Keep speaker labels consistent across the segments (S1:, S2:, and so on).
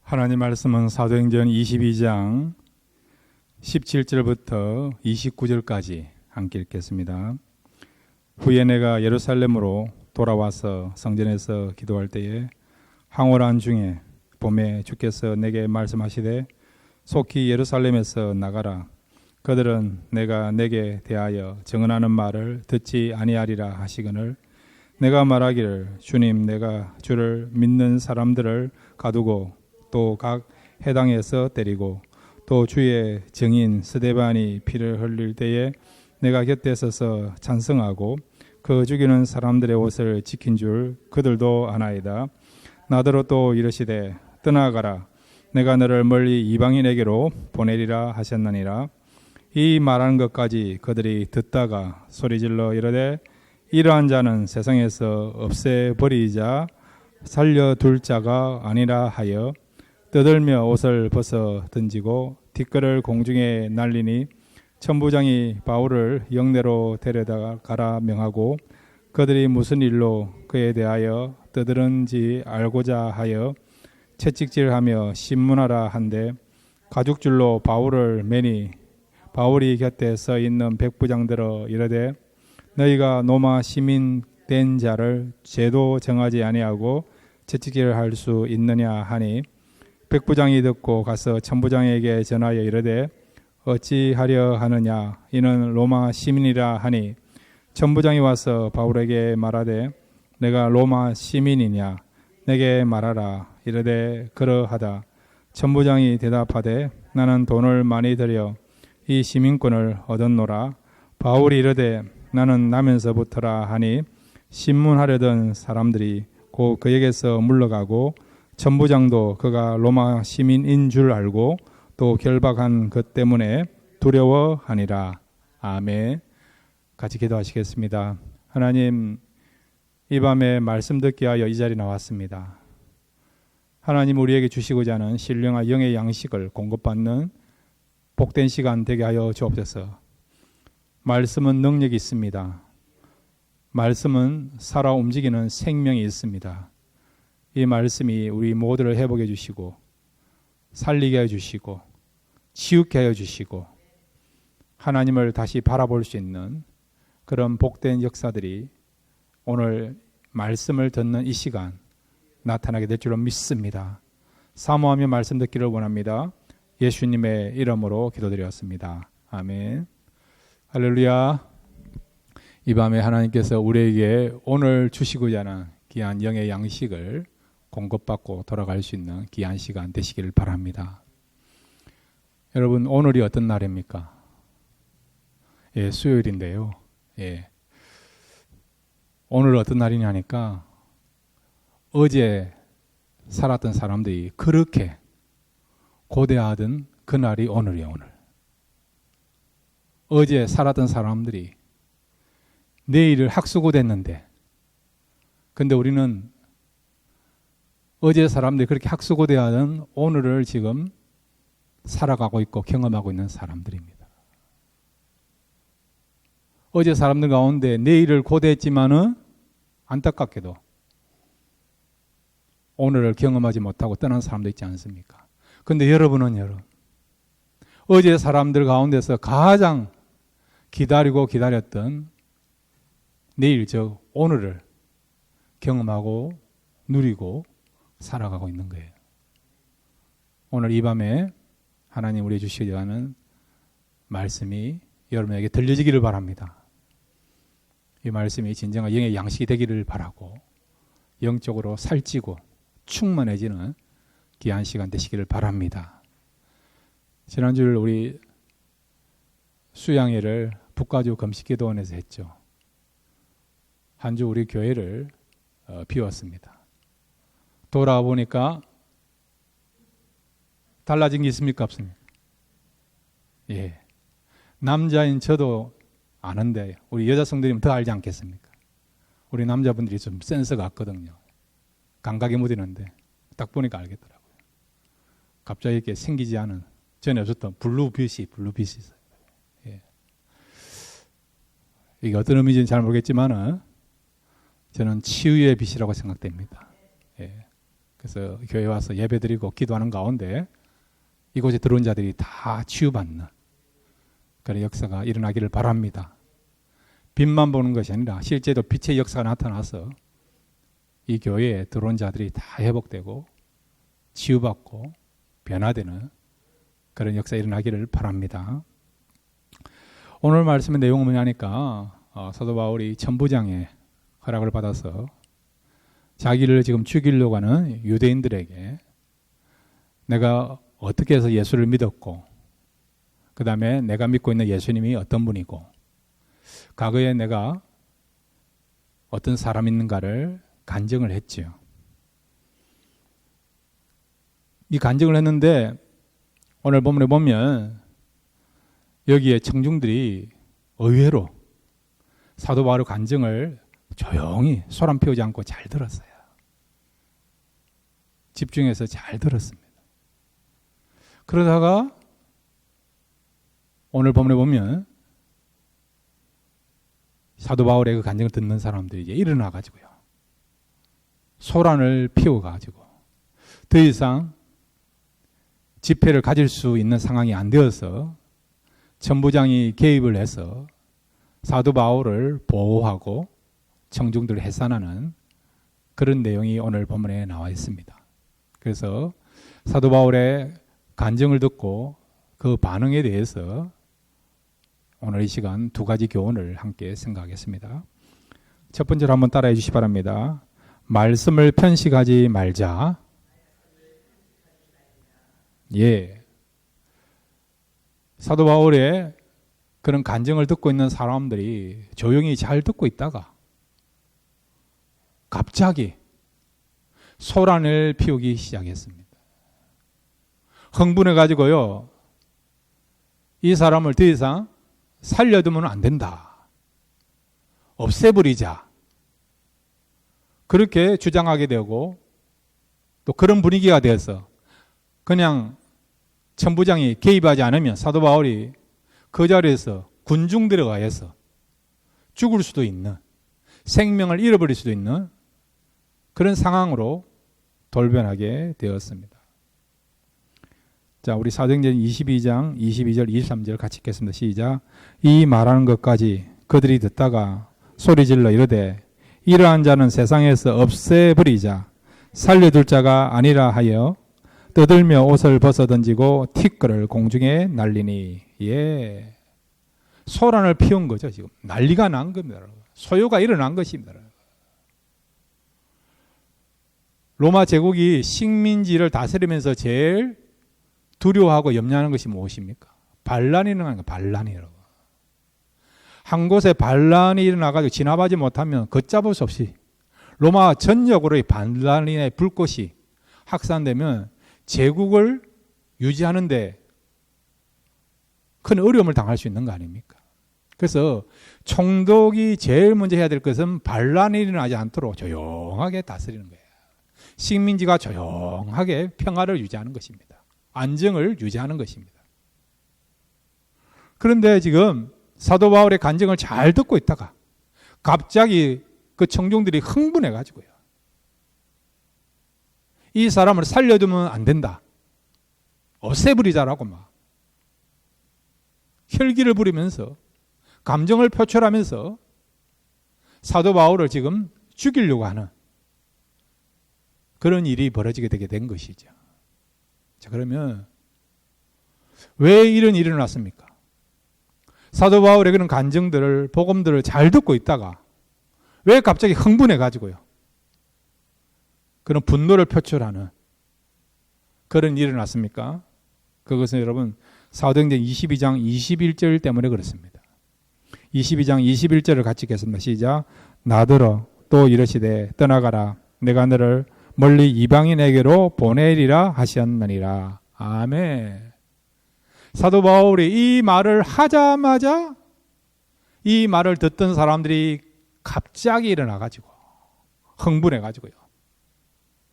S1: 하나님 말씀은 사도행전 22장 17절부터 29절까지 함께 읽겠습니다. 후에 내가 예루살렘으로 돌아와서 성전에서 기도할 때에 황홀한 중에 봄에 주께서 내게 말씀하시되 속히 예루살렘에서 나가라. 그들은 내가 내게 대하여 증언하는 말을 듣지 아니하리라 하시거늘 내가 말하기를 주님 내가 주를 믿는 사람들을 가두고 또 각 해당에서 때리고 또 주의 증인 스데반이 피를 흘릴 때에 내가 곁에 서서 찬성하고 그 죽이는 사람들의 옷을 지킨 줄 그들도 아나이다. 나더러 또 이르시되 떠나가라. 내가 너를 멀리 이방인에게로 보내리라 하셨느니라. 이 말하는 것까지 그들이 듣다가 소리질러 이르되 이러한 자는 세상에서 없애버리자 살려둘 자가 아니라 하여 떠들며 옷을 벗어 던지고 뒷걸을 공중에 날리니 천부장이 바울을 영내로 데려다가라 명하고 그들이 무슨 일로 그에 대하여 떠드는지 알고자 하여 채찍질하며 신문하라 한데 가죽줄로 바울을 매니 바울이 곁에 서 있는 백부장들어 이르되 너희가 로마 시민 된 자를 죄도 정하지 아니하고 채찍질할 수 있느냐 하니 백부장이 듣고 가서 천부장에게 전하여 이르되 어찌하려 하느냐 이는 로마 시민이라 하니 천부장이 와서 바울에게 말하되 내가 로마 시민이냐 내게 말하라 이르되 그러하다. 천부장이 대답하되 나는 돈을 많이 들여 이 시민권을 얻었노라. 바울이 이르되 나는 나면서부터라 하니 신문하려던 사람들이 곧 그에게서 물러가고 천부장도 그가 로마 시민인 줄 알고 또 결박한 것 때문에 두려워하니라. 아멘. 같이 기도하시겠습니다. 하나님, 이 밤에 말씀 듣기 하여 이 자리에 나왔습니다. 하나님 우리에게 주시고자 하는 신령한 영의 양식을 공급받는 복된 시간 되게 하여 주옵소서. 말씀은 능력이 있습니다. 말씀은 살아 움직이는 생명이 있습니다. 이 말씀이 우리 모두를 회복해 주시고 살리게 해 주시고 치유케 해 주시고 하나님을 다시 바라볼 수 있는 그런 복된 역사들이 오늘 말씀을 듣는 이 시간 나타나게 될 줄로 믿습니다. 사모하며 말씀 듣기를 원합니다. 예수님의 이름으로 기도드렸습니다. 아멘. 할렐루야. 이 밤에 하나님께서 우리에게 오늘 주시고자 하는 귀한 영의 양식을 공급받고 돌아갈 수 있는 귀한 시간 되시기를 바랍니다. 여러분 오늘이 어떤 날입니까? 예, 수요일인데요. 예. 오늘 어떤 날이냐니까 어제 살았던 사람들이 그렇게 고대하던 그 날이 오늘이에요. 오늘. 어제 살았던 사람들이 내일을 학수고됐는데 근데 우리는 어제 사람들이 그렇게 학수고대하는 오늘을 지금 살아가고 있고 경험하고 있는 사람들입니다. 어제 사람들 가운데 내일을 고대했지만은 안타깝게도 오늘을 경험하지 못하고 떠난 사람도 있지 않습니까? 그런데 여러분 어제 사람들 가운데서 가장 기다리고 기다렸던 내일 즉 오늘을 경험하고 누리고 살아가고 있는 거예요. 오늘 이 밤에 하나님 우리 주시고자 하는 말씀이 여러분에게 들려지기를 바랍니다. 이 말씀이 진정한 영의 양식이 되기를 바라고 영적으로 살찌고 충만해지는 귀한 시간 되시기를 바랍니다. 지난주 우리 수양회를 북가주 금식기도원에서 했죠. 한 주 우리 교회를 비웠습니다. 돌아와 보니까 달라진 게 있습니까? 없습니까? 예. 남자인 저도 아는데 우리 여자성들이면 더 알지 않겠습니까? 우리 남자분들이 좀 센스가 같거든요. 감각이 무디는데 딱 보니까 알겠더라고요. 갑자기 이렇게 생기지 않은 전에 없었던 블루빛이 있어요. 예. 이게 어떤 의미인지는 잘 모르겠지만은 저는 치유의 빛이라고 생각됩니다. 예. 그래서 교회 와서 예배드리고 기도하는 가운데 이곳에 들어온 자들이 다 치유받는 그런 역사가 일어나기를 바랍니다. 빛만 보는 것이 아니라 실제로 빛의 역사가 나타나서 이 교회에 들어온 자들이 다 회복되고 치유받고 변화되는 그런 역사 일어나기를 바랍니다. 오늘 말씀의 내용은 뭐냐니까 사도 바울이 천부장의 허락을 받아서 자기를 지금 죽이려고 하는 유대인들에게 내가 어떻게 해서 예수를 믿었고 그 다음에 내가 믿고 있는 예수님이 어떤 분이고 과거에 내가 어떤 사람 있는가를 간증을 했지요. 이 간증을 했는데 오늘 본문에 보면 여기에 청중들이 의외로 사도 바울의 간증을 조용히 소란 피우지 않고 잘 들었어요. 집중해서 잘 들었습니다. 그러다가 오늘 본문에 보면 사도 바울의 그 간증을 듣는 사람들이 이제 일어나 가지고요. 소란을 피워 가지고 더 이상 집회를 가질 수 있는 상황이 안 되어서 천부장이 개입을 해서 사도 바울을 보호하고 청중들을 해산하는 그런 내용이 오늘 본문에 나와 있습니다. 그래서 사도 바울의 간증을 듣고 그 반응에 대해서 오늘 이 시간 두 가지 교훈을 함께 생각하겠습니다. 첫 번째로 한번 따라해 주시기 바랍니다. 말씀을 편식하지 말자. 예. 사도 바울의 그런 간증을 듣고 있는 사람들이 조용히 잘 듣고 있다가 갑자기 소란을 피우기 시작했습니다. 흥분해 가지고요. 이 사람을 더 이상 살려두면 안 된다. 없애버리자. 그렇게 주장하게 되고 또 그런 분위기가 되어서 그냥 천부장이 개입하지 않으면 사도 바울이 그 자리에서 군중들에 의해서 죽을 수도 있는 생명을 잃어버릴 수도 있는 그런 상황으로 돌변하게 되었습니다. 자, 우리 사도행전 22장 22절 23절 같이 읽겠습니다. 시작. 이 말하는 것까지 그들이 듣다가 소리질러 이르되 이러한 자는 세상에서 없애버리자 살려둘 자가 아니라 하여 떠들며 옷을 벗어던지고 티끌을 공중에 날리니. 예, 소란을 피운 거죠. 지금 난리가 난 겁니다. 소요가 일어난 것입니다. 로마 제국이 식민지를 다스리면서 제일 두려워하고 염려하는 것이 무엇입니까? 반란이 일어나는 거예요. 반란이라고. 한 곳에 반란이 일어나가지고 진압하지 못하면 걷잡을 수 없이 로마 전역으로 반란의 불꽃이 확산되면 제국을 유지하는데 큰 어려움을 당할 수 있는 거 아닙니까? 그래서 총독이 제일 먼저 해야 될 것은 반란이 일어나지 않도록 조용하게 다스리는 거예요. 식민지가 조용하게 평화를 유지하는 것입니다. 안정을 유지하는 것입니다. 그런데 지금 사도 바울의 간증을 잘 듣고 있다가 갑자기 그 청중들이 흥분해 가지고요. 이 사람을 살려두면 안 된다. 없애버리자라고 막 혈기를 부리면서 감정을 표출하면서 사도 바울을 지금 죽이려고 하는 그런 일이 벌어지게 되게 된 것이죠. 자, 그러면 왜 이런 일이 일어났습니까? 사도 바울의 그런 간증들을 복음들을 잘 듣고 있다가 왜 갑자기 흥분해 가지고요. 그런 분노를 표출하는 그런 일이 일어났습니까? 그것은 여러분 사도행전 22장 21절 때문에 그렇습니다. 22장 21절을 같이 읽겠습니다. 시작. 나더러 또 이르시되 떠나가라 내가 너를 멀리 이방인에게로 보내리라 하셨느니라. 아멘. 사도 바울이 이 말을 하자마자 이 말을 듣던 사람들이 갑자기 일어나가지고 흥분해가지고요.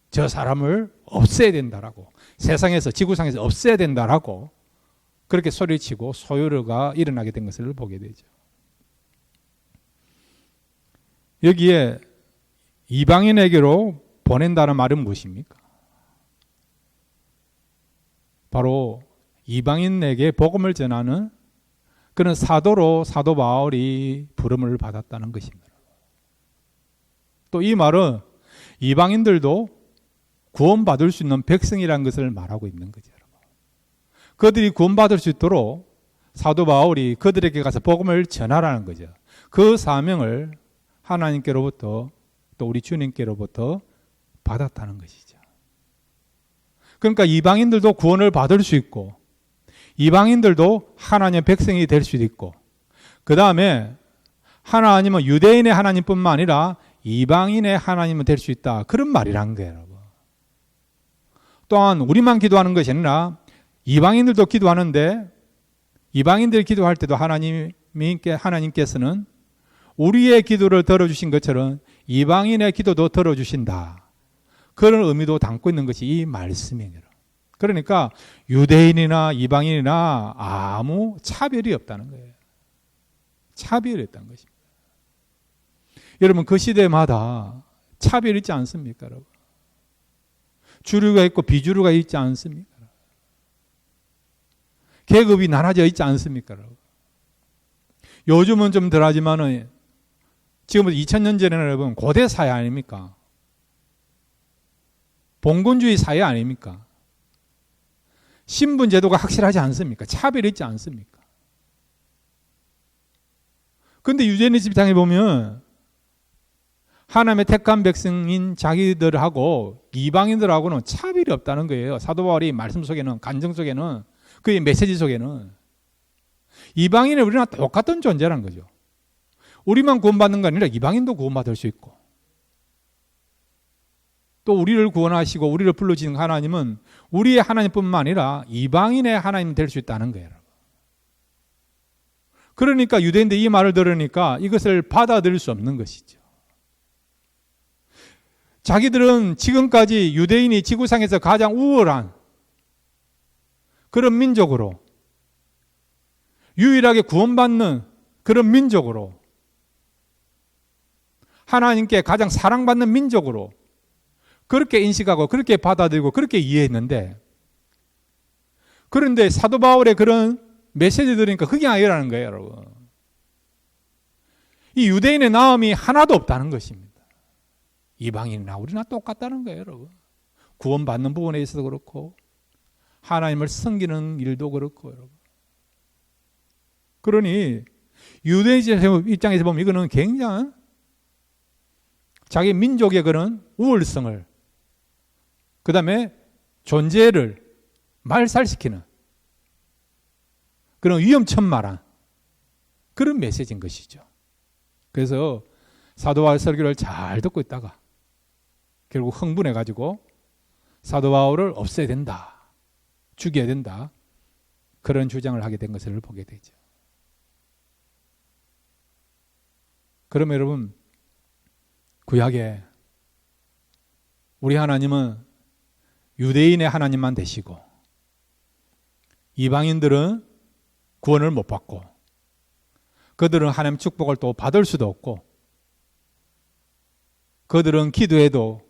S1: 저 사람을 없애야 된다라고 세상에서 지구상에서 없애야 된다라고 그렇게 소리치고 소요가 일어나게 된 것을 보게 되죠. 여기에 이방인에게로 보낸다는 말은 무엇입니까? 바로 이방인에게 복음을 전하는 그런 사도로 사도 바울이 부름을 받았다는 것입니다. 또 이 말은 이방인들도 구원받을 수 있는 백성이라는 것을 말하고 있는 거죠. 그들이 구원받을 수 있도록 사도 바울이 그들에게 가서 복음을 전하라는 거죠. 그 사명을 하나님께로부터 또 우리 주님께로부터 받았다는 것이죠. 그러니까 이방인들도 구원을 받을 수 있고 이방인들도 하나님의 백성이 될 수도 있고 그 다음에 하나님은 유대인의 하나님뿐만 아니라 이방인의 하나님은 될 수 있다. 그런 말이란 거예요. 여러분. 또한 우리만 기도하는 것이 아니라 이방인들도 기도하는데 이방인들이 기도할 때도 하나님께서는 우리의 기도를 들어주신 것처럼 이방인의 기도도 들어주신다. 그런 의미도 담고 있는 것이 이 말씀이에요. 그러니까 유대인이나 이방인이나 아무 차별이 없다는 거예요. 차별이 없다는 것입니다. 여러분 그 시대마다 차별이 있지 않습니까? 여러분? 주류가 있고 비주류가 있지 않습니까? 계급이 나눠져 있지 않습니까? 여러분? 요즘은 좀 덜하지만은 지금부터 2000년 전에는 여러분 고대 사회 아닙니까? 봉건주의 사회 아닙니까? 신분 제도가 확실하지 않습니까? 차별이 있지 않습니까? 그런데 유대인 입장에 보면 하나님의 택한 백성인 자기들하고 이방인들하고는 차별이 없다는 거예요. 사도 바울이 말씀 속에는 간증 속에는 그의 메시지 속에는 이방인은 우리랑 똑같은 존재라는 거죠. 우리만 구원받는 거 아니라 이방인도 구원받을 수 있고 또 우리를 구원하시고 우리를 불러주신 하나님은 우리의 하나님뿐만 아니라 이방인의 하나님 될 수 있다는 거예요. 그러니까 유대인들 이 말을 들으니까 이것을 받아들일 수 없는 것이죠. 자기들은 지금까지 유대인이 지구상에서 가장 우월한 그런 민족으로 유일하게 구원받는 그런 민족으로 하나님께 가장 사랑받는 민족으로 그렇게 인식하고 그렇게 받아들이고 그렇게 이해했는데 그런데 사도 바울의 그런 메시지 들으니까 그게 아니라는 거예요, 여러분. 이 유대인의 나음이 하나도 없다는 것입니다. 이방인이나 우리나 똑같다는 거예요, 여러분. 구원받는 부분에 있어서 그렇고 하나님을 섬기는 일도 그렇고 여러분. 그러니 유대인 입장에서 보면 이거는 굉장히 자기 민족의 그런 우월성을 그 다음에 존재를 말살시키는 그런 위험천만한 그런 메시지인 것이죠. 그래서 사도 바울 설교를 잘 듣고 있다가 결국 흥분해가지고 사도 바울을 없애야 된다. 죽여야 된다. 그런 주장을 하게 된 것을 보게 되죠. 그러면 여러분 구약에 우리 하나님은 유대인의 하나님만 되시고 이방인들은 구원을 못 받고 그들은 하나님 축복을 또 받을 수도 없고 그들은 기도해도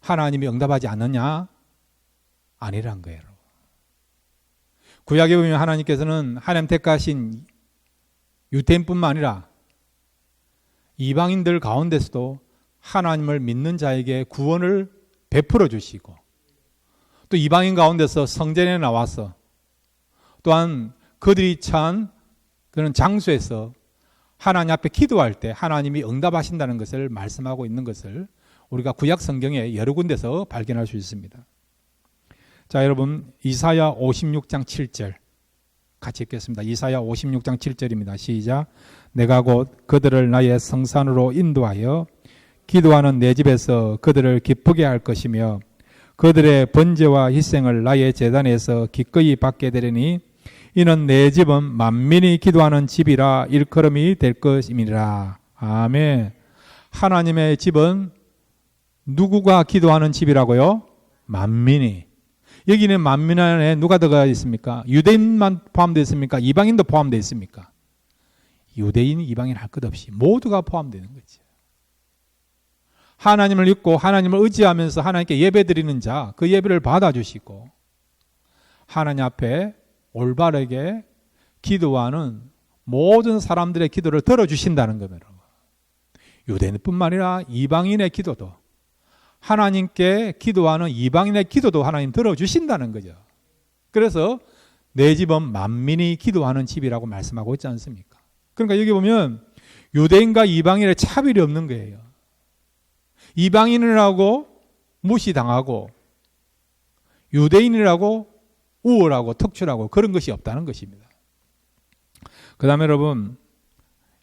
S1: 하나님이 응답하지 않느냐? 아니란 거예요. 구약에 보면 하나님께서는 하나님 택하신 유대인뿐만 아니라 이방인들 가운데서도 하나님을 믿는 자에게 구원을 베풀어 주시고 또 이방인 가운데서 성전에 나와서 또한 그들이 처한 그런 장소에서 하나님 앞에 기도할 때 하나님이 응답하신다는 것을 말씀하고 있는 것을 우리가 구약 성경에 여러 군데서 발견할 수 있습니다. 자, 여러분 이사야 56장 7절 같이 읽겠습니다. 이사야 56장 7절입니다. 시작. 내가 곧 그들을 나의 성산으로 인도하여 기도하는 내 집에서 그들을 기쁘게 할 것이며 그들의 번제와 희생을 나의 제단에서 기꺼이 받게 되리니 이는 내 집은 만민이 기도하는 집이라 일컬음이 될 것임이라. 아멘. 하나님의 집은 누구가 기도하는 집이라고요? 만민이. 여기는 만민 안에 누가 들어가 있습니까? 유대인만 포함되어 있습니까? 이방인도 포함되어 있습니까? 유대인, 이방인 할 것 없이 모두가 포함되는 거죠. 하나님을 믿고 하나님을 의지하면서 하나님께 예배드리는 자, 그 예배를 받아주시고 하나님 앞에 올바르게 기도하는 모든 사람들의 기도를 들어주신다는 겁니다. 유대인뿐만 아니라 이방인의 기도도, 하나님께 기도하는 이방인의 기도도 하나님 들어주신다는 거죠. 그래서 내 집은 만민이 기도하는 집이라고 말씀하고 있지 않습니까? 그러니까 여기 보면 유대인과 이방인의 차별이 없는 거예요. 이방인이라고 무시당하고 유대인이라고 우월하고 특출하고 그런 것이 없다는 것입니다. 그 다음에 여러분,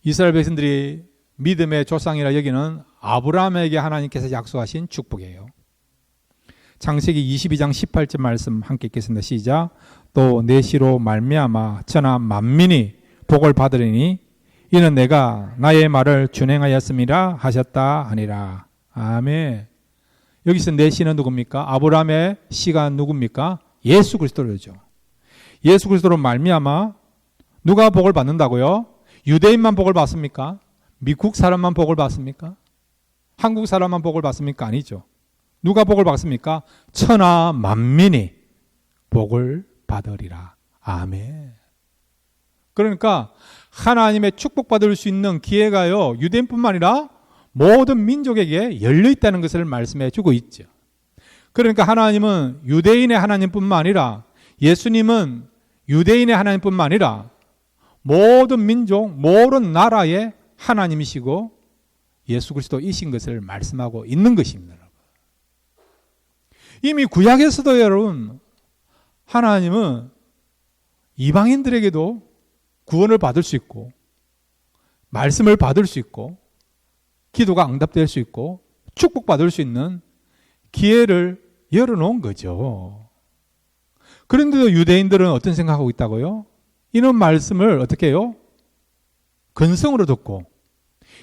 S1: 이스라엘 백성들이 믿음의 조상이라 여기는 아브라함에게 하나님께서 약속하신 축복이에요. 창세기 22장 18절 말씀 함께 읽겠습니다. 시작. 또 내 씨로 말미암아 천하 만민이 복을 받으리니 이는 내가 나의 말을 준행하였음이라 하셨다 하니라. 아멘. 여기서 내 씨는 누굽니까? 아브라함의 씨가 누굽니까? 예수 그리스도죠. 예수 그리스도로 말미암아 누가 복을 받는다고요? 유대인만 복을 받습니까? 미국 사람만 복을 받습니까? 한국 사람만 복을 받습니까? 아니죠. 누가 복을 받습니까? 천하 만민이 복을 받으리라. 아멘. 그러니까 하나님의 축복받을 수 있는 기회가요, 유대인뿐만 아니라 모든 민족에게 열려 있다는 것을 말씀해 주고 있죠. 그러니까 하나님은 유대인의 하나님뿐만 아니라, 예수님은 유대인의 하나님뿐만 아니라 모든 민족, 모든 나라의 하나님이시고 예수 그리스도이신 것을 말씀하고 있는 것입니다. 이미 구약에서도 여러분, 하나님은 이방인들에게도 구원을 받을 수 있고 말씀을 받을 수 있고 기도가 응답될 수 있고 축복받을 수 있는 기회를 열어놓은 거죠. 그런데도 유대인들은 어떤 생각하고 있다고요? 이런 말씀을 어떻게 해요? 근성으로 듣고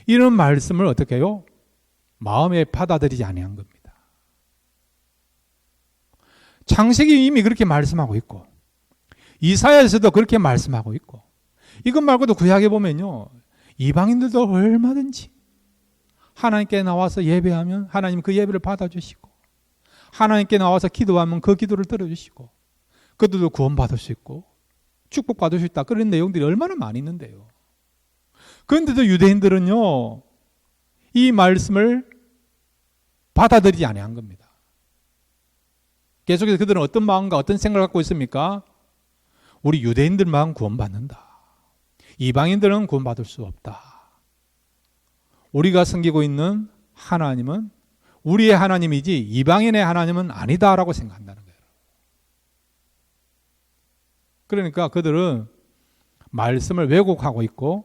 S1: 이런 말씀을 어떻게 해요? 마음에 받아들이지 아니한 겁니다. 창세기 이미 그렇게 말씀하고 있고 이사야에서도 그렇게 말씀하고 있고, 이것 말고도 구약에 보면요, 이방인들도 얼마든지 하나님께 나와서 예배하면 하나님 그 예배를 받아주시고, 하나님께 나와서 기도하면 그 기도를 들어주시고, 그들도 구원받을 수 있고 축복받을 수 있다, 그런 내용들이 얼마나 많이 있는데요. 그런데도 유대인들은요, 이 말씀을 받아들이지 아니한 겁니다. 계속해서 그들은 어떤 마음과 어떤 생각을 갖고 있습니까? 우리 유대인들만 구원받는다, 이방인들은 구원받을 수 없다, 우리가 섬기고 있는 하나님은 우리의 하나님이지 이방인의 하나님은 아니다라고 생각한다는 거예요. 그러니까 그들은 말씀을 왜곡하고 있고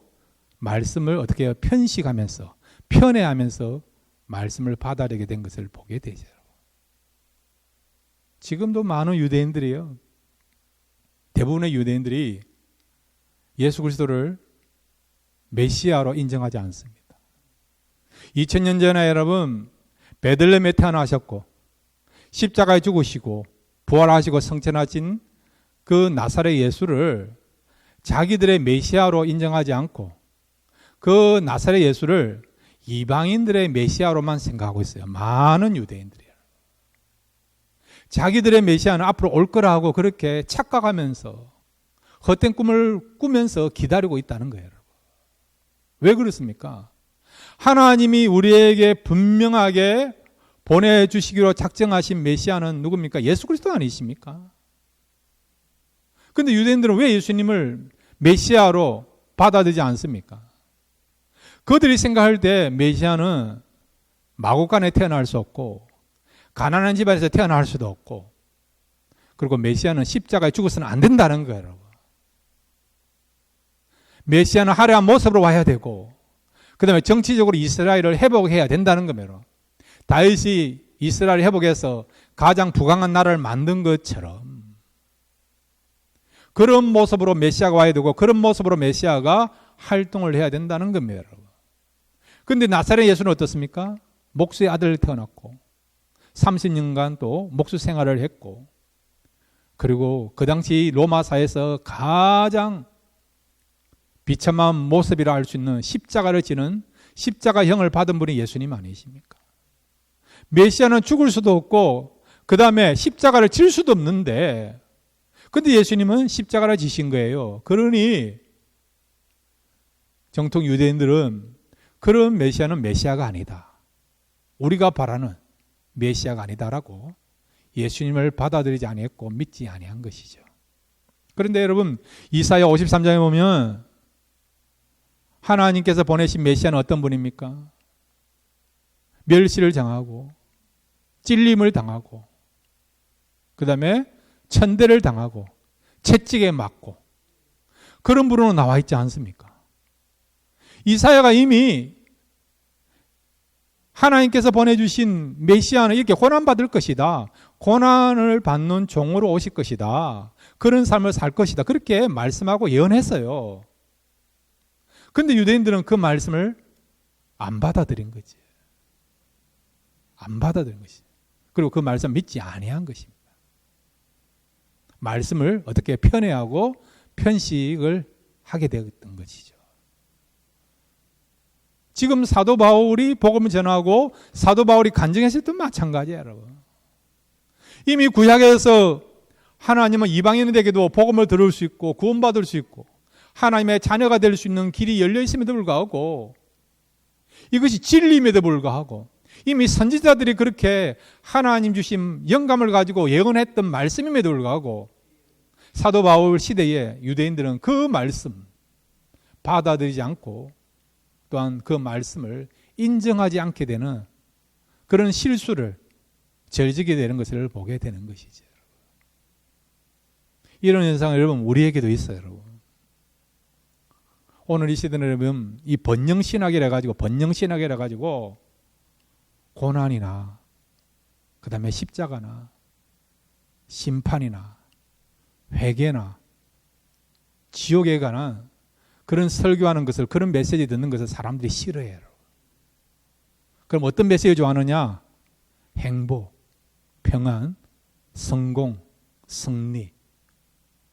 S1: 말씀을 어떻게 해요? 편식하면서 편애하면서 말씀을 받아들이게 된 것을 보게 되죠. 지금도 많은 유대인들이요, 대부분의 유대인들이 예수 그리스도를 메시아로 인정하지 않습니다. 2000년 전에 여러분, 베들레헴에 태어나셨고 십자가에 죽으시고 부활하시고 성천하신 그 나사렛 예수를 자기들의 메시아로 인정하지 않고 그 나사렛 예수를 이방인들의 메시아로만 생각하고 있어요. 많은 유대인들이에요. 자기들의 메시아는 앞으로 올 거라고 그렇게 착각하면서 헛된 꿈을 꾸면서 기다리고 있다는 거예요. 왜 그렇습니까? 하나님이 우리에게 분명하게 보내주시기로 작정하신 메시아는 누굽니까? 예수 그리스도 아니십니까? 그런데 유대인들은 왜 예수님을 메시아로 받아들이지 않습니까? 그들이 생각할 때 메시아는 마구간에 태어날 수 없고 가난한 집안에서 태어날 수도 없고, 그리고 메시아는 십자가에 죽어서는 안 된다는 거예요. 여러분. 메시아는 화려한 모습으로 와야 되고, 그 다음에 정치적으로 이스라엘을 회복해야 된다는 겁니다. 다윗이 이스라엘 회복해서 가장 부강한 나라를 만든 것처럼 그런 모습으로 메시아가 와야 되고 그런 모습으로 메시아가 활동을 해야 된다는 겁니다. 그런데 나사렛 예수는 어떻습니까? 목수의 아들 태어났고 30년간 또 목수 생활을 했고, 그리고 그 당시 로마사에서 가장 비참한 모습이라 할 수 있는 십자가를 지는 십자가형을 받은 분이 예수님 아니십니까? 메시아는 죽을 수도 없고 그 다음에 십자가를 질 수도 없는데, 근데 예수님은 십자가를 지신 거예요. 그러니 정통 유대인들은 그런 메시아는 메시아가 아니다. 우리가 바라는 메시아가 아니다라고 예수님을 받아들이지 아니했고 믿지 아니한 것이죠. 그런데 여러분 이사야 53장에 보면 하나님께서 보내신 메시아는 어떤 분입니까? 멸시를 당하고 찔림을 당하고 그 다음에 천대를 당하고 채찍에 맞고 그런 분으로 나와 있지 않습니까? 이사야가 이미 하나님께서 보내주신 메시아는 이렇게 고난받을 것이다. 고난을 받는 종으로 오실 것이다. 그런 삶을 살 것이다. 그렇게 말씀하고 예언했어요. 그런데 유대인들은 그 말씀을 안 받아들인 거지. 안 받아들인 것이죠. 그리고 그 말씀 믿지 아니한 것입니다. 말씀을 어떻게 편애하고 편식을 하게 되었던 것이죠. 지금 사도 바울이 복음을 전하고 사도 바울이 간증했을 때도 마찬가지예요, 여러분. 이미 구약에서 하나님은 이방인에게도 복음을 들을 수 있고 구원받을 수 있고 하나님의 자녀가 될 수 있는 길이 열려 있음에도 불구하고 이것이 진리임에도 불구하고 이미 선지자들이 그렇게 하나님 주신 영감을 가지고 예언했던 말씀임에도 불구하고 사도 바울 시대에 유대인들은 그 말씀 받아들이지 않고 또한 그 말씀을 인정하지 않게 되는 그런 실수를 저지게 되는 것을 보게 되는 것이죠. 이런 현상은 여러분 우리에게도 있어요, 여러분. 오늘 이 시대는 여러분 이 번영신학이라 가지고 고난이나 그 다음에 십자가나 심판이나 회개나 지옥에 관한 그런 설교하는 것을 그런 메시지 듣는 것을 사람들이 싫어해요. 그럼 어떤 메시지 좋아하느냐? 행복, 평안, 성공, 승리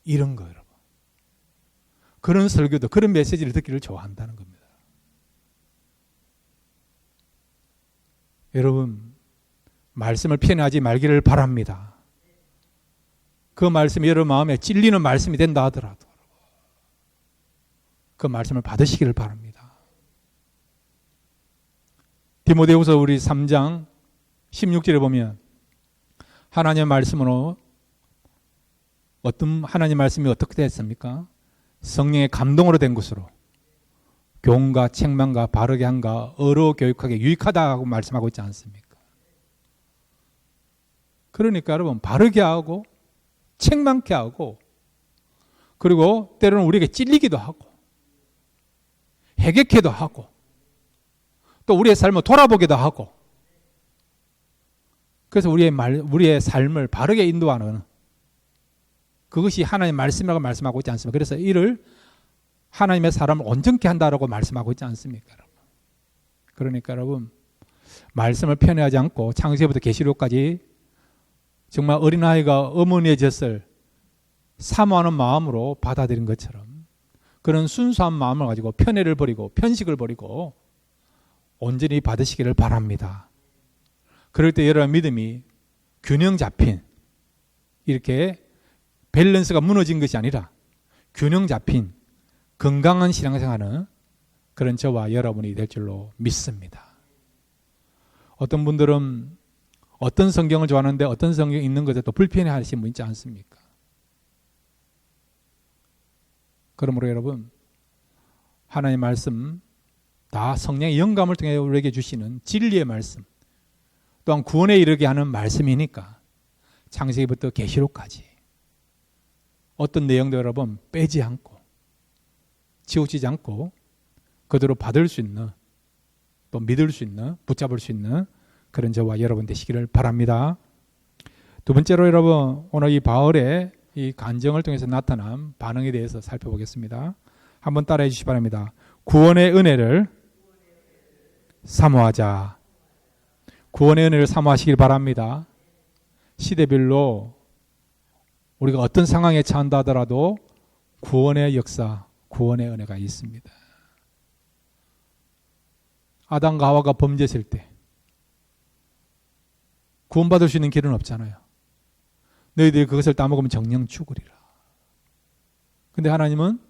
S1: 이런 거 여러분. 그런 설교도 그런 메시지를 듣기를 좋아한다는 겁니다. 여러분 말씀을 편애하지 말기를 바랍니다. 그 말씀이 여러분 마음에 찔리는 말씀이 된다 하더라도 그 말씀을 받으시기를 바랍니다. 디모데후서 우리 3장 16절에 보면 하나님의 말씀으로 어떤 하나님의 말씀이 어떻게 됐습니까? 성령의 감동으로 된 것으로 교훈과 책망과 바르게 함과 어로 교육하게 유익하다고 말씀하고 있지 않습니까? 그러니까 여러분 바르게 하고 책망케 하고 그리고 때로는 우리에게 찔리기도 하고 해결케도 하고 또 우리의 삶을 돌아보기도 하고 그래서 우리의 삶을 바르게 인도하는 그것이 하나님의 말씀이라고 말씀하고 있지 않습니까? 그래서 이를 하나님의 사람을 온전케 한다라고 말씀하고 있지 않습니까? 여러분? 그러니까 여러분 말씀을 편애하지 않고 창세기부터 계시록까지 정말 어린아이가 어머니의 젖을 사모하는 마음으로 받아들인 것처럼 그런 순수한 마음을 가지고 편애를 버리고 편식을 버리고 온전히 받으시기를 바랍니다. 그럴 때 여러분 믿음이 균형 잡힌 이렇게 밸런스가 무너진 것이 아니라 균형 잡힌 건강한 신앙생활은 그런 저와 여러분이 될 줄로 믿습니다. 어떤 분들은 어떤 성경을 좋아하는데 어떤 성경 읽는 것에 또 불편해 하시는 분 있지 않습니까? 그러므로 여러분 하나님의 말씀 다 성령의 영감을 통해 우리에게 주시는 진리의 말씀 또한 구원에 이르게 하는 말씀이니까 창세기부터 계시록까지 어떤 내용도 여러분 빼지 않고 치우치지 않고 그대로 받을 수 있는 또 믿을 수 있는 붙잡을 수 있는 그런 저와 여러분 되시기를 바랍니다. 두 번째로 여러분 오늘 이 바울의 이 간증을 통해서 나타난 반응에 대해서 살펴보겠습니다. 한번 따라해 주시기 바랍니다. 구원의 은혜를 사모하자. 구원의 은혜를 사모하시길 바랍니다. 시대별로 우리가 어떤 상황에 처한다 하더라도 구원의 역사, 구원의 은혜가 있습니다. 아담과 하와가 범죄했을 때 구원받을 수 있는 길은 없잖아요. 너희들이 그것을 따먹으면 정령 죽으리라.
S2: 근데 하나님은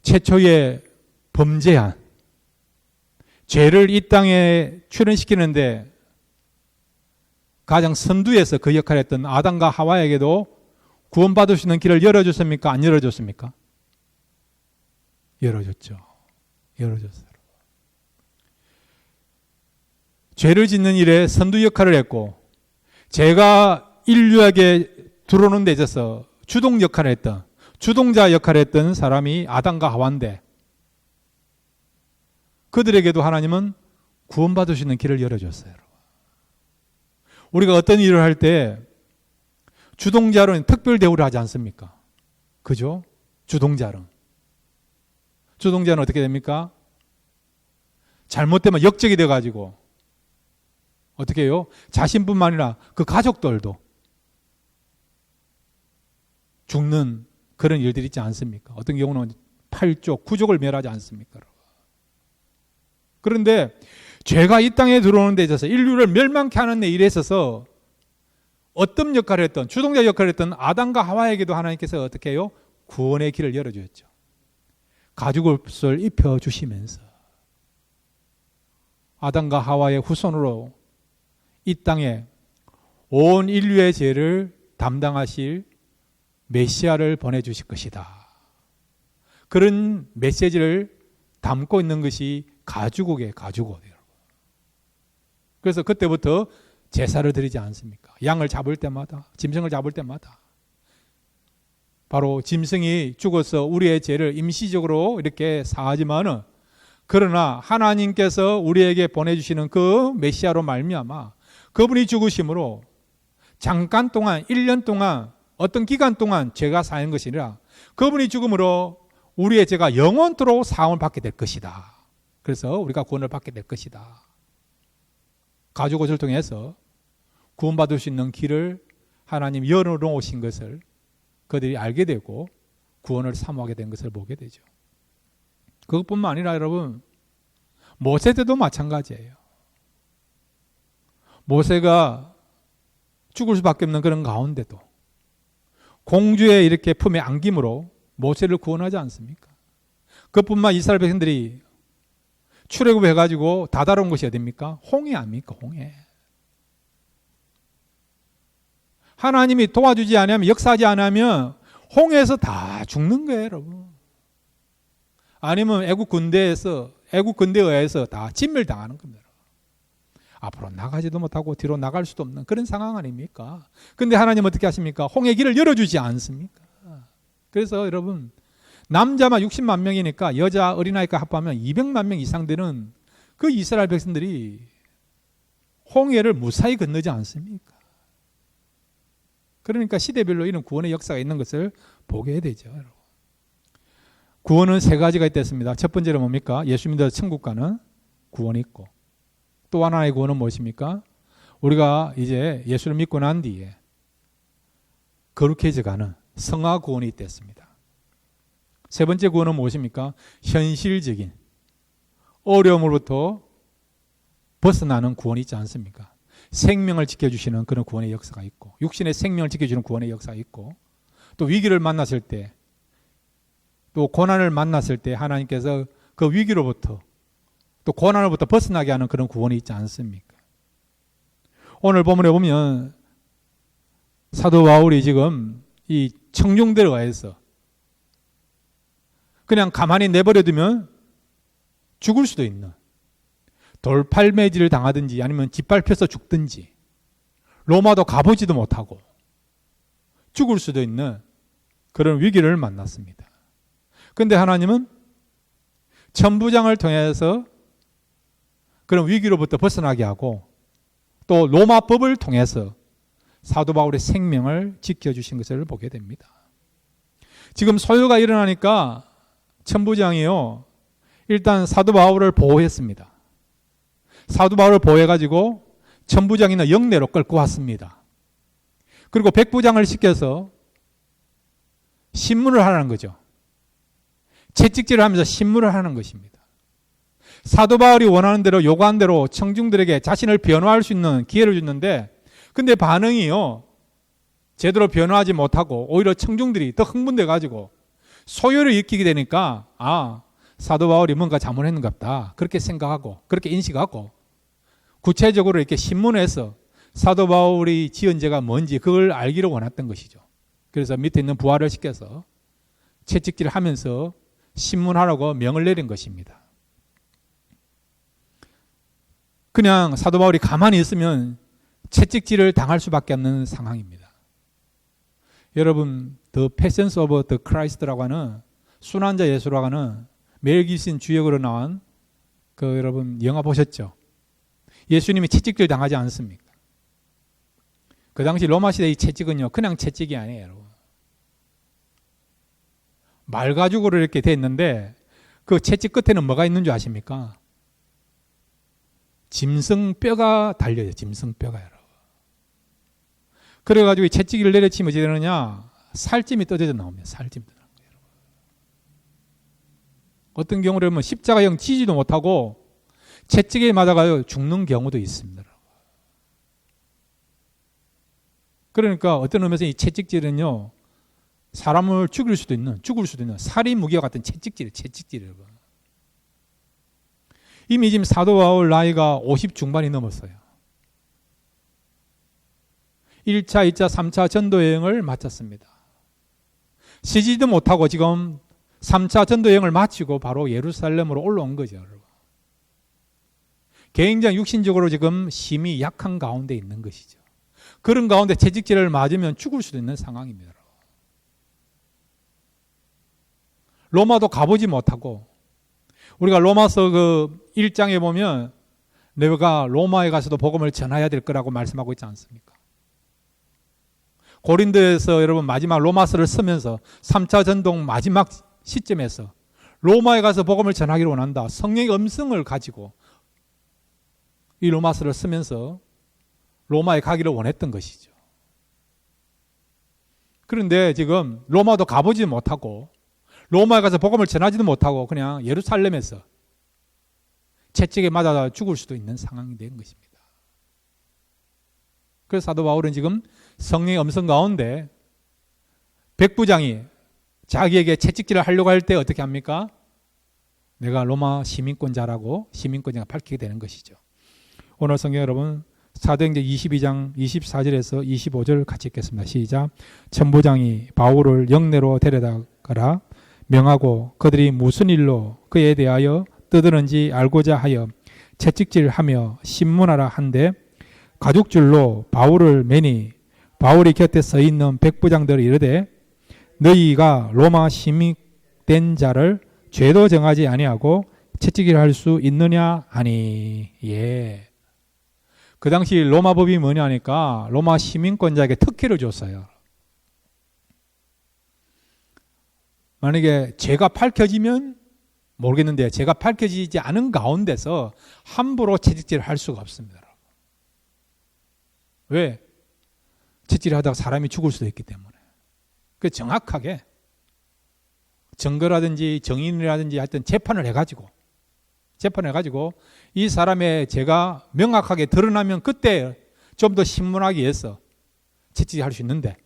S2: 최초의 범죄한 죄를 이 땅에 출현시키는데 가장 선두에서 그 역할을 했던 아담과 하와에게도 구원받을 수 있는 길을 열어줬습니까? 안 열어줬습니까? 열어줬죠. 열어줬어요. 죄를 짓는 일에 선두 역할을 했고 죄가 인류에게 들어오는 데 있어서 주동 역할을 했던, 주동자 역할을 했던 사람이 아담과 하와인데 그들에게도 하나님은 구원받을 수 있는 길을 열어줬어요. 우리가 어떤 일을 할 때 주동자로는 특별 대우를 하지 않습니까? 그죠? 주동자는 어떻게 됩니까? 잘못되면 역적이 돼가지고 어떻게 해요? 자신뿐만 아니라 그 가족들도 죽는 그런 일들이 있지 않습니까? 어떤 경우는 8족, 9족을 멸하지 않습니까? 그런데 죄가 이 땅에 들어오는 데 있어서 인류를 멸망케 하는 일에 있어서 어떤 역할을 했던, 주동자 역할을 했던 아담과 하와에게도 하나님께서 어떻게 해요? 구원의 길을 열어주셨죠. 가죽옷을 입혀주시면서 아담과 하와의 후손으로 이 땅에 온 인류의 죄를 담당하실 메시아를 보내주실 것이다. 그런 메시지를 담고 있는 것이 가죽옷이에요. 가죽옷이에요. 그래서 그때부터 제사를 드리지 않습니까? 양을 잡을 때마다, 짐승을 잡을 때마다 바로 짐승이 죽어서 우리의 죄를 임시적으로 이렇게 사하지만은 그러나 하나님께서 우리에게 보내주시는 그 메시아로 말미암아 그분이 죽으심으로 잠깐 동안 1년 동안 어떤 기간 동안 죄가 사한 것이 아니라 그분이 죽음으로 우리의 죄가 영원토록 사함을 받게 될 것이다. 그래서 우리가 구원을 받게 될 것이다. 가죽옷을 통해서 구원받을 수 있는 길을 하나님 열어놓으신 것을 그들이 알게 되고 구원을 사모하게 된 것을 보게 되죠. 그것뿐만 아니라 여러분, 모세 때도 마찬가지예요. 모세가 죽을 수밖에 없는 그런 가운데도 공주의 이렇게 품에 안김으로 모세를 구원하지 않습니까? 그것뿐만 이스라엘 백성들이 출애굽해가지고 다다른 것이 어딥니까? 홍해 아닙니까? 홍해. 하나님이 도와주지 않으면, 역사하지 않으면 홍해에서 다 죽는 거예요, 여러분. 아니면 애국 군대에 의해서 다 진멸당하는 겁니다. 앞으로 나가지도 못하고 뒤로 나갈 수도 없는 그런 상황 아닙니까? 근데 하나님 어떻게 하십니까? 홍해 길을 열어주지 않습니까? 그래서 여러분, 남자만 60만 명이니까 여자 어린아이가 합하면 200만 명 이상 되는 그 이스라엘 백성들이 홍해를 무사히 건너지 않습니까? 그러니까 시대별로 이런 구원의 역사가 있는 것을 보게 되죠. 구원은 세 가지가 있겠습니다. 첫 번째로 뭡니까? 예수 믿어 천국 가는 구원이 있고, 또 하나의 구원은 무엇입니까? 우리가 이제 예수를 믿고 난 뒤에 거룩해져 가는 성화 구원이 있겠습니다. 세 번째 구원은 무엇입니까? 현실적인 어려움으로부터 벗어나는 구원이 있지 않습니까? 생명을 지켜주시는 그런 구원의 역사가 있고, 육신의 생명을 지켜주는 구원의 역사가 있고, 또 위기를 만났을 때, 또 고난을 만났을 때 하나님께서 그 위기로부터 또 고난으로부터 벗어나게 하는 그런 구원이 있지 않습니까? 오늘 본문에 보면 사도 바울이 지금 이 청중들에 의해서 그냥 가만히 내버려두면 죽을 수도 있는, 돌팔매질을 당하든지 아니면 짓밟혀서 죽든지 로마도 가보지도 못하고 죽을 수도 있는 그런 위기를 만났습니다. 그런데 하나님은 천부장을 통해서 그런 위기로부터 벗어나게 하고 또 로마법을 통해서 사도 바울의 생명을 지켜주신 것을 보게 됩니다. 지금 소요가 일어나니까 천부장이요, 일단 사도 바울을 보호했습니다. 사도 바울을 보호해가지고 천부장이 있는 영내로 끌고 왔습니다. 그리고 백부장을 시켜서 신문을 하라는 거죠. 채찍질을 하면서 신문을 하는 것입니다. 사도 바울이 원하는 대로, 요구한 대로 청중들에게 자신을 변호할 수 있는 기회를 줬는데, 근데 반응이요, 제대로 변화하지 못하고 오히려 청중들이 더 흥분돼 가지고 소요를 일으키게 되니까 사도 바울이 뭔가 잘못했는가 보다 그렇게 생각하고 그렇게 인식하고 구체적으로 이렇게 신문에서 사도 바울이 지은 죄가 뭔지 그걸 알기를 원했던 것이죠. 그래서 밑에 있는 부하를 시켜서 채찍질을 하면서 신문하라고 명을 내린 것입니다. 그냥 사도 바울이 가만히 있으면 채찍질을 당할 수밖에 없는 상황입니다. 여러분, The Passions of the Christ라고 하는 순환자 예수라고 하는 멜 깁슨 주역으로 나온 여러분 영화 보셨죠? 예수님이 채찍질 당하지 않습니까? 그 당시 로마 시대의 채찍은요, 그냥 채찍이 아니에요, 여러분. 말 가죽으로 이렇게 돼 있는데 그 채찍 끝에는 뭐가 있는 줄 아십니까? 짐승뼈가 달려요. 짐승뼈가 여러분. 그래가지고 이 채찍을 내려치면 어떻게 되느냐? 살찜이 떠져져 나옵니다. 살찜 떠져 나옵니다. 여러분. 어떤 경우라면 십자가형 치지도 못하고 채찍에 맞아가요 죽는 경우도 있습니다. 그러니까 어떤 의미에서 이 채찍질은요 사람을 죽일 수도 있는 살인 무기와 같은 채찍질이에요. 이미 지금 사도 바울 나이가 50 중반이 넘었어요. 1차, 2차, 3차 전도 여행을 마쳤습니다. 쉬지도 못하고 지금 3차 전도 여행을 마치고 바로 예루살렘으로 올라온 거죠. 여러분. 굉장히 육신적으로 지금 심히 약한 가운데 있는 것이죠. 그런 가운데 채찍질을 맞으면 죽을 수도 있는 상황입니다. 로마도 가보지 못하고 우리가 로마서 1장에 보면 내가 로마에 가서도 복음을 전해야 될 거라고 말씀하고 있지 않습니까? 고린도에서 여러분 마지막 로마서를 쓰면서 3차 전동 마지막 시점에서 로마에 가서 복음을 전하기를 원한다. 성령의 음성을 가지고 이 로마서를 쓰면서 로마에 가기를 원했던 것이죠. 그런데 지금 로마도 가보지 못하고 로마에 가서 복음을 전하지도 못하고 그냥 예루살렘에서 채찍에 맞아 죽을 수도 있는 상황이 된 것입니다. 그래서 사도 바울은 지금 성령의 음성 가운데 백부장이 자기에게 채찍질을 하려고 할 때 어떻게 합니까? 내가 로마 시민권자라고 시민권자가 밝히게 되는 것이죠. 오늘 성경 여러분 사도행전 22장 24절에서 25절 같이 읽겠습니다. 시작. 천부장이 바울을 영내로 데려다가라 명하고 그들이 무슨 일로 그에 대하여 떠드는지 알고자 하여 채찍질하며 신문하라 한데 가죽줄로 바울을 매니 바울이 곁에 서 있는 백부장들이 이르되 너희가 로마 시민된 자를 죄도 정하지 아니하고 채찍질할 수 있느냐 하니 예. 그 당시 로마 법이 뭐냐 하니까 로마 시민권자에게 특혜를 줬어요. 만약에 죄가 밝혀지면 모르겠는데 죄가 밝혀지지 않은 가운데서 함부로 채찍질을 할 수가 없습니다. 왜? 채찍질을 하다가 사람이 죽을 수도 있기 때문에. 그 정확하게 증거라든지 정인이라든지 하여튼 재판을 해가지고 이 사람의 죄가 명확하게 드러나면 그때 좀 더 신문하기 위해서 채찍질할 수 있는데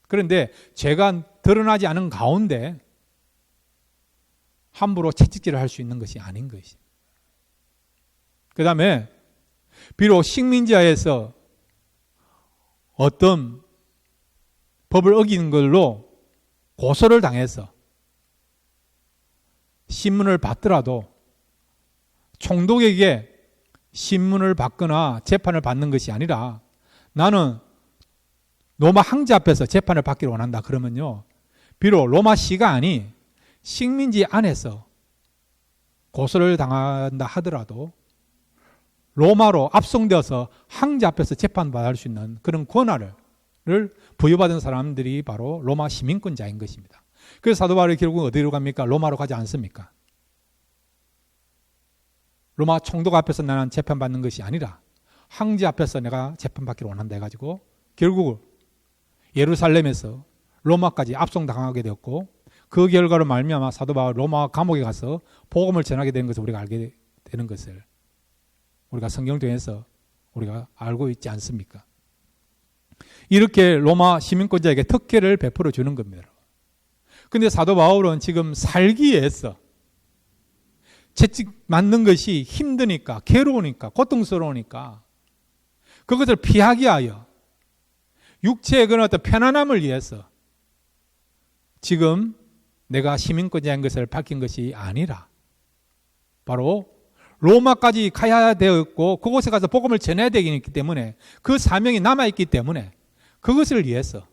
S2: 그런데 죄가 드러나지 않은 가운데 함부로 채찍질을 할 수 있는 것이 아닌 것입니다. 그 다음에 비록 식민지하에서 어떤 법을 어기는 걸로 고소를 당해서 신문을 받더라도 총독에게 신문을 받거나 재판을 받는 것이 아니라 나는 로마 황제 앞에서 재판을 받기를 원한다. 그러면요. 비록 로마시가 아닌 식민지 안에서 고소를 당한다 하더라도 로마로 압송되어서 황제 앞에서 재판받을 수 있는 그런 권한을 부여받은 사람들이 바로 로마 시민권자인 것입니다. 그래서 사도 바울이 결국 어디로 갑니까? 로마로 가지 않습니까? 로마 총독 앞에서 나는 재판받는 것이 아니라 황제 앞에서 내가 재판받기를 원한다 해가지고 결국 예루살렘에서 로마까지 압송당하게 되었고 그 결과로 말미암아 사도 바울 로마 감옥에 가서 복음을 전하게 된 것을 우리가 알게 되는 것을 우리가 성경을 통해서 우리가 알고 있지 않습니까? 이렇게 로마 시민권자에게 특혜를 베풀어 주는 겁니다. 근데 사도 바울은 지금 살기 위해서 채찍 맞는 것이 힘드니까, 괴로우니까, 고통스러우니까 그것을 피하기 위하여 육체의 그런 어떤 편안함을 위해서 지금 내가 시민권자인 것을 밝힌 것이 아니라 바로 로마까지 가야 되었고 그곳에 가서 복음을 전해야 되기 때문에 그 사명이 남아있기 때문에 그것을 위해서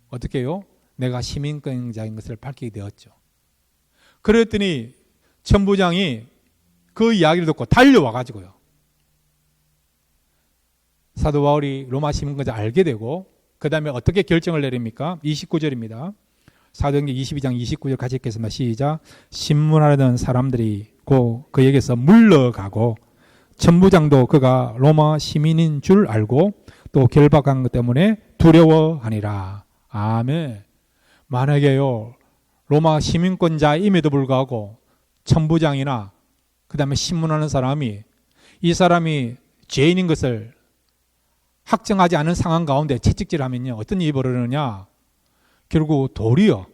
S2: 어떻게 해요? 내가 시민권자인 것을 밝히게 되었죠. 그랬더니 천부장이 그 이야기를 듣고 달려와 가지고요. 사도 바울이 로마 시민권자 알게 되고 그 다음에 어떻게 결정을 내립니까? 29절입니다. 사도행전 22장 29절 같이 읽겠습니다. 시작. 신문하려던 사람들이 그에게서 물러가고 천부장도 그가 로마 시민인 줄 알고 또 결박한 것 때문에 두려워하니라. 아멘. 만약에요 로마 시민권자임에도 불구하고 천부장이나 그 다음에 신문하는 사람이 이 사람이 죄인인 것을 확정하지 않은 상황 가운데 채찍질하면요 어떤 일이 벌어지느냐, 결국 도리어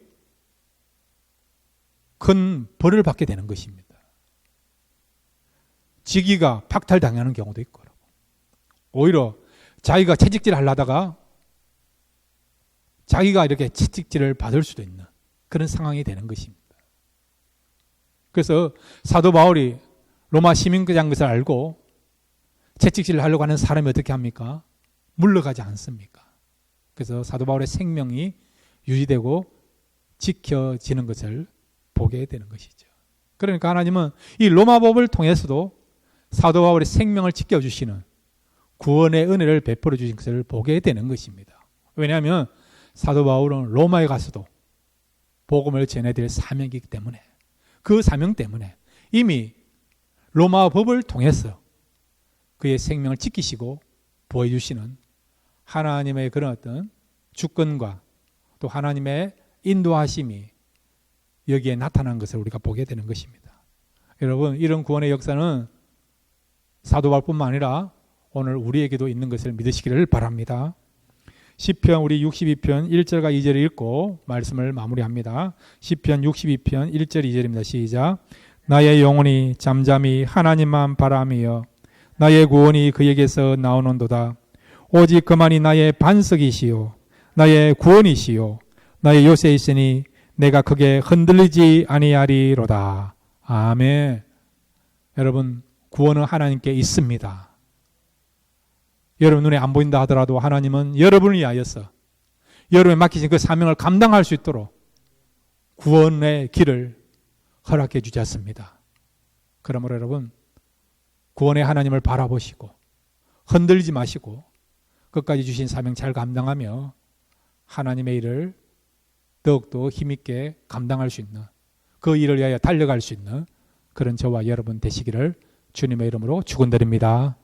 S2: 큰 벌을 받게 되는 것입니다. 직위가 박탈당하는 경우도 있고, 오히려 자기가 채찍질을 하려다가 자기가 이렇게 채찍질을 받을 수도 있는 그런 상황이 되는 것입니다. 그래서 사도 바울이 로마 시민권자인 것을 알고 채찍질을 하려고 하는 사람이 어떻게 합니까? 물러가지 않습니까? 그래서 사도 바울의 생명이 유지되고 지켜지는 것을 보게 되는 것이죠. 그러니까 하나님은 이 로마법을 통해서도 사도 바울의 생명을 지켜주시는 구원의 은혜를 베풀어 주신 것을 보게 되는 것입니다. 왜냐하면 사도 바울은 로마에 가서도 복음을 전해드릴 사명이기 때문에, 그 사명 때문에 이미 로마 법을 통해서 그의 생명을 지키시고 보여주시는 하나님의 그런 어떤 주권과 또 하나님의 인도하심이 여기에 나타난 것을 우리가 보게 되는 것입니다. 여러분, 이런 구원의 역사는 사도 바울뿐만 아니라 오늘 우리에게도 있는 것을 믿으시기를 바랍니다. 시편 우리 62편 1절과 2절을 읽고 말씀을 마무리합니다. 시편 62편 1절 2절입니다. 시작. 나의 영혼이 잠잠히 하나님만 바라며 나의 구원이 그에게서 나오는도다. 오직 그만이 나의 반석이시요 나의 구원이시요 나의 요새이시니 내가 크게 흔들리지 아니하리로다. 아멘. 여러분, 구원은 하나님께 있습니다. 여러분 눈에 안 보인다 하더라도 하나님은 여러분을 위하여서 여러분이 맡기신 그 사명을 감당할 수 있도록 구원의 길을 허락해 주셨습니다. 그러므로 여러분, 구원의 하나님을 바라보시고 흔들리지 마시고 끝까지 주신 사명 잘 감당하며 하나님의 일을 더욱더 힘있게 감당할 수 있는, 그 일을 위하여 달려갈 수 있는 그런 저와 여러분 되시기를 주님의 이름으로 축원드립니다.